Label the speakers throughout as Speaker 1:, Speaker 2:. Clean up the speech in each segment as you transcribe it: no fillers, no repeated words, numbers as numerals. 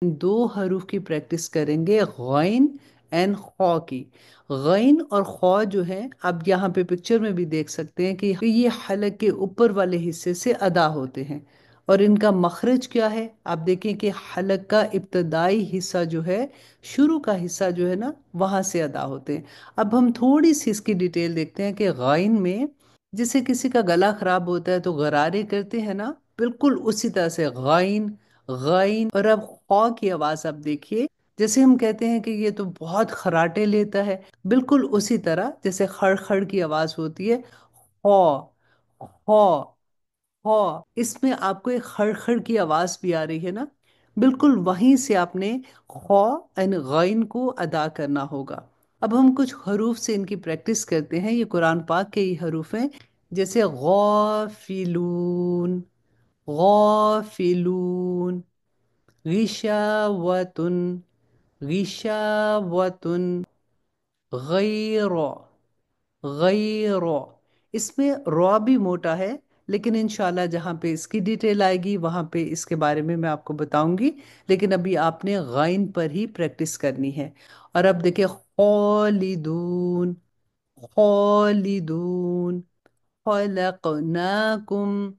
Speaker 1: दो हरूफ की प्रैक्टिस करेंगे, गैन एंड खौ की। गैन और खौ जो है, आप यहाँ पे पिक्चर में भी देख सकते हैं कि ये हलक के ऊपर वाले हिस्से से अदा होते हैं। और इनका मखरज क्या है, आप देखें कि हलक का इब्तदाई हिस्सा जो है, शुरू का हिस्सा जो है ना, वहाँ से अदा होते हैं। अब हम थोड़ी सी इसकी डिटेल देखते हैं कि गैन में जैसे किसी का गला खराब होता है तो गरारे करते हैं ना, बिल्कुल उसी तरह से गैन गैन। और अब खौ की आवाज आप देखिए, जैसे हम कहते हैं कि ये तो बहुत खराटे लेता है, बिल्कुल उसी तरह जैसे खड़ खड़ की आवाज होती है। खौ खौ खौ, इसमें आपको एक खड़ खड़ की आवाज भी आ रही है ना, बिल्कुल वहीं से आपने खौ एंड गैन को अदा करना होगा। अब हम कुछ हरूफ से इनकी प्रैक्टिस करते हैं। ये कुरान पाक के ही हरूफ हैं, जैसे गौफिलून, गौफिलून, गिशावतुन, गिशावतुन, गैरो, गैरो। इसमें रॉ भी मोटा है, लेकिन इंशाल्लाह जहाँ पे इसकी डिटेल आएगी वहाँ पे इसके बारे में मैं आपको बताऊंगी। लेकिन अभी आपने गैन पर ही प्रैक्टिस करनी है। और अब देखिए, खौलिदून, खौलिदून, खलकनाकुम,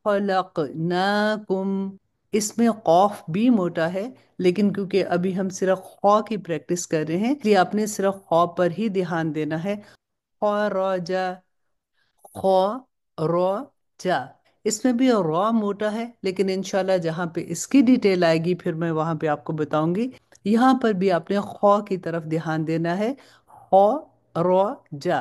Speaker 1: खलकनाकुम। इसमें कौफ भी मोटा है, लेकिन क्योंकि अभी हम सिर्फ खौ की प्रैक्टिस कर रहे हैं, इसलिए आपने सिर्फ खौ पर ही ध्यान देना है। खौरजा, खौरजा। इसमें भी रॉ मोटा है, लेकिन इंशाल्लाह जहाँ पे इसकी डिटेल आएगी फिर मैं वहाँ पे आपको बताऊंगी। यहाँ पर भी आपने खौ की तरफ ध्यान देना है। खौरजा,